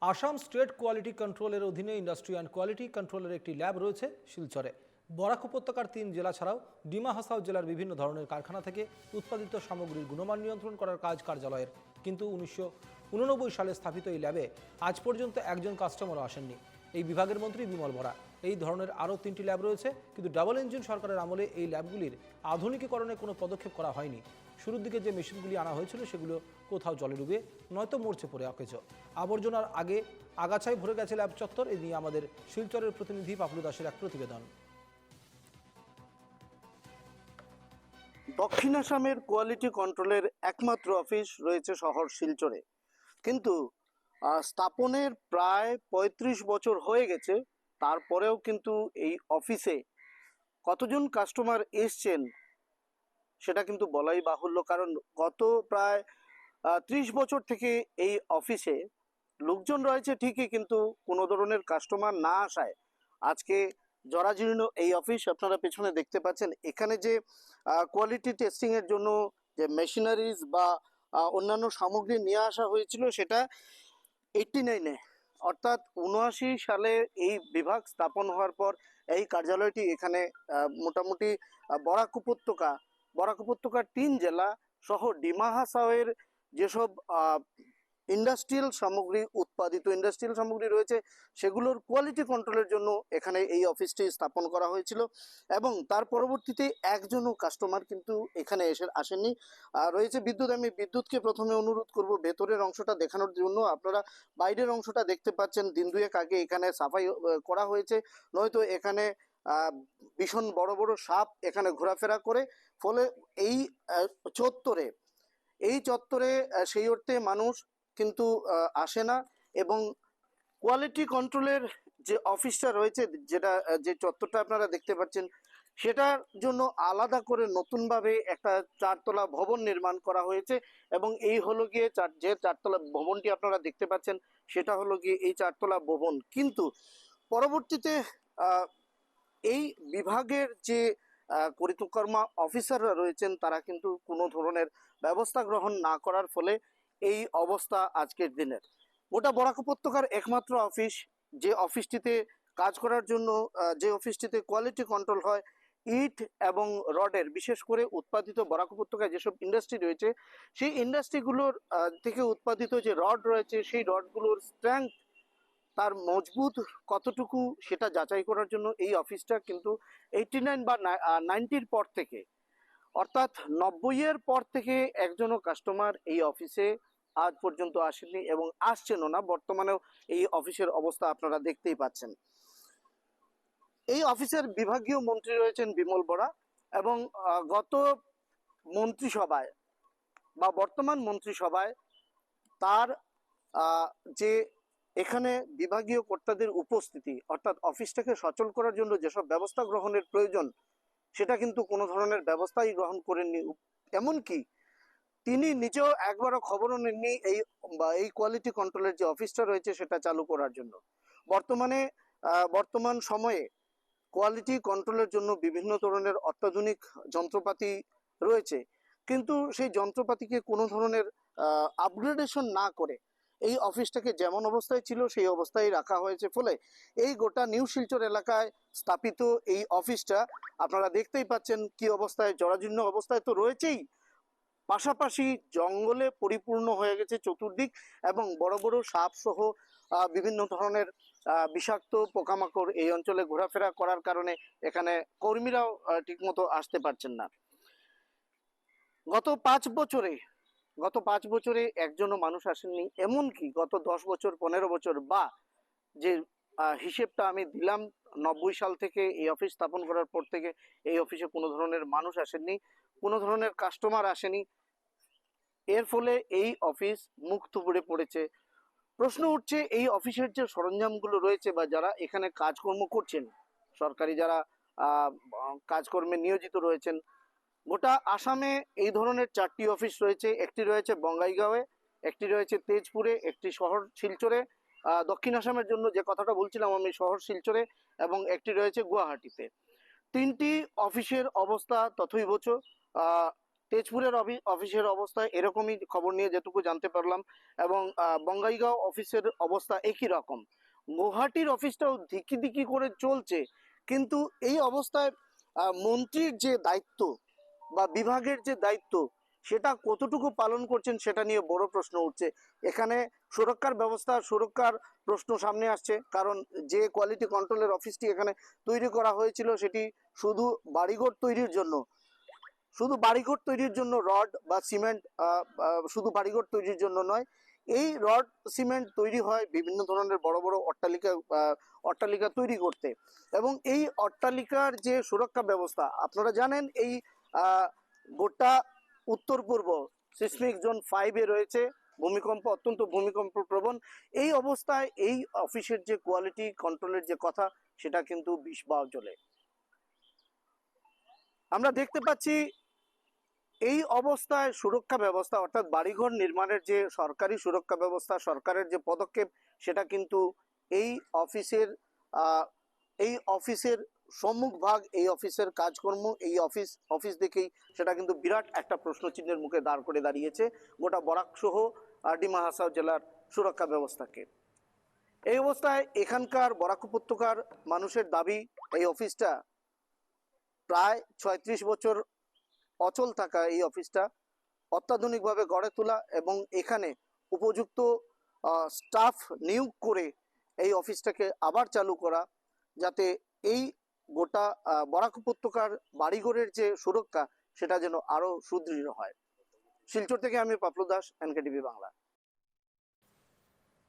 Assam state quality কন্ট্রোলের অধীনে industry and quality কন্ট্রোলের একটি ল্যাব রয়েছে শিলচরে। বরাক উপত্যকার ৩ জেলা ছাড়াও ডিমা হাসাও জেলার বিভিন্ন ধরনের কারখানা থেকে উৎপাদিত সামগ্রীর গুণমান নিয়ন্ত্রণ করার কাজ কার্যালয়ের। কিন্তু 1989 সালে স্থাপিত এই ল্যাবে আজ পর্যন্ত একজন কাস্টমারও আসেননি। এই বিভাগের মন্ত্রী বিমল বরা। এই ধরনের আরও 3টি ল্যাব রয়েছে, কিন্তু ডাবল ইঞ্জিন সরকারের আমলে এই ল্যাবগুলির আধুনিকীকরণে কোনো পদক্ষেপ করা হয়নি। শুরুর দিকে যে মেশিনগুলি আনা হয়েছিল সেগুলো কোথাও জলে ডুবে, নয়তো মরচে পড়ে অকেজ। আবর্জনার আগাছায় ভরে গেছে ল্যাব চত্বর। এ নিয়ে আমাদের শিলচরের প্রতিনিধি পাপলু দাসের এক প্রতিবেদন। দক্ষিণ আসামের কোয়ালিটি কন্ট্রোলের একমাত্র অফিস রয়েছে শহর শিলচরে, কিন্তু স্থাপনের প্রায় ৩৫ বছর হয়ে গেছে। তারপরেও কিন্তু এই অফিসে কতজন কাস্টমার এসছেন সেটা কিন্তু বলাই বাহুল্য, কারণ গত প্রায় ৩০ বছর থেকে এই অফিসে লোকজন রয়েছে ঠিকই, কিন্তু কোনো ধরনের কাস্টমার না আসায় আজকে জরাজীর্ণ এই অফিস। আপনারা পেছনে দেখতে পাচ্ছেন এখানে যে কোয়ালিটি টেস্টিং এর জন্য যে মেশিনারিজ বা অন্যান্য সামগ্রী নিয়ে আসা হয়েছিল সেটা 89-এ অর্থাৎ 79 সালে এই বিভাগ স্থাপন হওয়ার পর এই কার্যালয়টি এখানে মোটামুটি বরাক উপত্যকার 3 জেলা সহ ডিমা হাসাওয়ের যেসব ইন্ডাস্ট্রিয়াল সামগ্রী রয়েছে সেগুলোর কোয়ালিটি কন্ট্রোলের জন্য এখানে এই অফিসটি স্থাপন করা হয়েছিল, এবং তার পরবর্তীতে একজনও কাস্টমার কিন্তু এখানে আসেননি। রয়েছে বিদ্যুৎ। আমি বিদ্যুৎকে প্রথমে অনুরোধ করব ভেতরের অংশটা দেখানোর জন্য। আপনারা বাইরের অংশটা দেখতে পাচ্ছেন, দিন দুয়েক আগে এখানে সাফাই করা হয়েছে, নয়তো এখানে ভীষণ বড় বড় সাপ এখানে ঘোরাফেরা করে, ফলে এই চত্বরে সেই অর্থে মানুষ কিন্তু আসে না। এবং কোয়ালিটি কন্ট্রোলের যে অফিসটা রয়েছে, যে চত্বরটা আপনারা দেখতে পাচ্ছেন, সেটার জন্য আলাদা করে নতুনভাবে একটা 4তলা ভবন নির্মাণ করা হয়েছে, এবং এই হলো গিয়ে যে 4তলা ভবনটি আপনারা দেখতে পাচ্ছেন সেটা হলো গিয়ে এই 4তলা ভবন। কিন্তু পরবর্তীতে এই বিভাগের যে কর্মকর্তা অফিসাররা রয়েছেন তারা কিন্তু কোনো ধরনের ব্যবস্থা গ্রহণ না করার ফলে এই অবস্থা আজকের দিনের। গোটা বরাক উপত্যকার একমাত্র অফিস, যে অফিসটিতে কাজ করার জন্য যে অফিসটিতে কোয়ালিটি কন্ট্রোল হয় ইট এবং রডের, বিশেষ করে উৎপাদিত বরাক উপত্যকায় যেসব ইন্ডাস্ট্রি রয়েছে সেই ইন্ডাস্ট্রিগুলোর থেকে উৎপাদিত যে রড রয়েছে সেই রডগুলোর স্ট্রেংথ, তার মজবুত কতটুকু সেটা যাচাই করার জন্য এই অফিসটা কিন্তু 89 বা 90-র পর থেকে, অর্থাৎ 90-এর পর থেকে একজনও কাস্টমার এই অফিসে আজ পর্যন্ত আসেনি এবং আসছেনও না। বর্তমানেও এই অফিসের অবস্থা আপনারা দেখতেই পাচ্ছেন। এই অফিসের বিভাগীয় মন্ত্রী রয়েছেন বিমল বরা, এবং গত মন্ত্রিসভায় বা বর্তমান মন্ত্রিসভায় তার যে এখানে বিভাগীয় কর্তাদের উপস্থিতি, অর্থাৎ অফিসটাকে সচল করার জন্য যেসব ব্যবস্থা গ্রহণের প্রয়োজন সেটা কিন্তু কোনো ধরনের ব্যবস্থাই গ্রহণ করেননি। এমনকি তিনি নিজেও একবারও খবরও নেননি এই কোয়ালিটি কন্ট্রোলের যে অফিসটা রয়েছে সেটা চালু করার জন্য। বর্তমান সময়ে কোয়ালিটি কন্ট্রোলের জন্য বিভিন্ন ধরনের অত্যাধুনিক যন্ত্রপাতি রয়েছে, কিন্তু সেই যন্ত্রপাতিকে কোনো ধরনের আপগ্রেডেশন না করে এই অফিসটাকে যেমন অবস্থায় ছিল সেই অবস্থায় রাখা হয়েছে। ফলে এই গোটা নিউ শিলচর এলাকায় স্থাপিত এই অফিসটা আপনারা দেখতেই পাচ্ছেন কি অবস্থায়, জরাজীর্ণ অবস্থায় তো রয়েছেই, পাশাপাশি জঙ্গলে পরিপূর্ণ হয়ে গেছে চতুর্দিক, এবং বড় বড় সাপ সহ বিভিন্ন ধরনের বিষাক্ত পোকামাকড় এই অঞ্চলে ঘোরাফেরা করার কারণে এখানে কর্মীরাও ঠিকমতো আসতে পারছেন না। গত 5 বছরে একজনও মানুষ আসেননি। এমনকি গত 10 বছর 15 বছর বা যে হিসেবটা আমি দিলাম, 90 সাল থেকে এই অফিস স্থাপন করার পর থেকে এই অফিসে কোনো ধরনের মানুষ আসেননি, কোনো ধরনের কাস্টমার আসেনি। এর ফলে এই অফিস মুখ থুবড়ে পড়েছে। প্রশ্ন উঠছে, এই অফিসের যে সরঞ্জামগুলো রয়েছে বা যারা এখানে কাজকর্ম করছেন, সরকারি যারা কাজকর্মে নিয়োজিত রয়েছেন, গোটা আসামে এই ধরনের 4টি অফিস রয়েছে। একটি রয়েছে বঙ্গাইগাঁওয়ে, একটি রয়েছে তেজপুরে, একটি শহর শিলচরে, দক্ষিণ আসামের জন্য যে কথাটা বলছিলাম আমি, শহর শিলচরে, এবং একটি রয়েছে গুয়াহাটিতে। 3টি অফিসের অবস্থা তথৈবচ। তেজপুরের অফিসের অবস্থা এরকমই খবর নিয়ে যেটুকু জানতে পারলাম, এবং বঙ্গাইগাঁও অফিসের অবস্থা একই রকম। গুয়াহাটির অফিসটাও ধিকি ধিকি করে চলছে, কিন্তু এই অবস্থায় মন্ত্রীর যে দায়িত্ব বা বিভাগের যে দায়িত্ব সেটা কতটুকু পালন করছেন সেটা নিয়ে বড় প্রশ্ন উঠছে। এখানে সুরক্ষার প্রশ্ন সামনে আসছে, কারণ যে কোয়ালিটি কন্ট্রোলের অফিসটি এখানে তৈরি করা হয়েছিল সেটি শুধু বাড়িঘর তৈরির জন্য রড বা সিমেন্ট, শুধু বাড়িঘর তৈরির জন্য নয়, এই রড সিমেন্ট তৈরি হয় বিভিন্ন ধরনের বড় বড় অট্টালিকা তৈরি করতে। এবং এই অট্টালিকার যে সুরক্ষা ব্যবস্থা আপনারা জানেন, এই গোটা উত্তর পূর্ব সিসমিক জোন 5-এ রয়েছে, অত্যন্ত ভূমিকম্প প্রবণ। এই অবস্থায় এই অফিসের যে কোয়ালিটি কন্ট্রোলের যে কথা সেটা কিন্তু বিষ বাও চলে। আমরা দেখতে পাচ্ছি এই অবস্থায় সুরক্ষা ব্যবস্থা, অর্থাৎ বাড়িঘর নির্মাণের যে সরকারি সুরক্ষা ব্যবস্থা, সরকারের যে পদক্ষেপ, সেটা কিন্তু এই অফিসের সম্মুখভাগ, এই অফিসের কাজকর্ম, এই অফিস দেখেই সেটা কিন্তু বিরাট একটা প্রশ্নচিহ্নের মুখে দাঁড় করে দাঁড়িয়েছে গোটা বরাক সহ ডিমা হাসাও জেলার সুরক্ষা ব্যবস্থাকে। এই অবস্থায় এখানকার বরাক উপত্যকার মানুষের দাবি, এই অফিসটা প্রায় 36 বছর অচল থাকা এই অফিসটা অত্যাধুনিকভাবে গড়ে তোলা এবং এখানে উপযুক্ত স্টাফ নিয়োগ করে এই অফিসটাকে আবার চালু করা, যাতে এই গোটা বরাক উপত্যকার বাড়িঘরের যে সুরক্ষা সেটা যেন আরো সুদৃঢ় হয়। শিলচর থেকে আমি পাপলু দাস, এনকেটিভি বাংলা।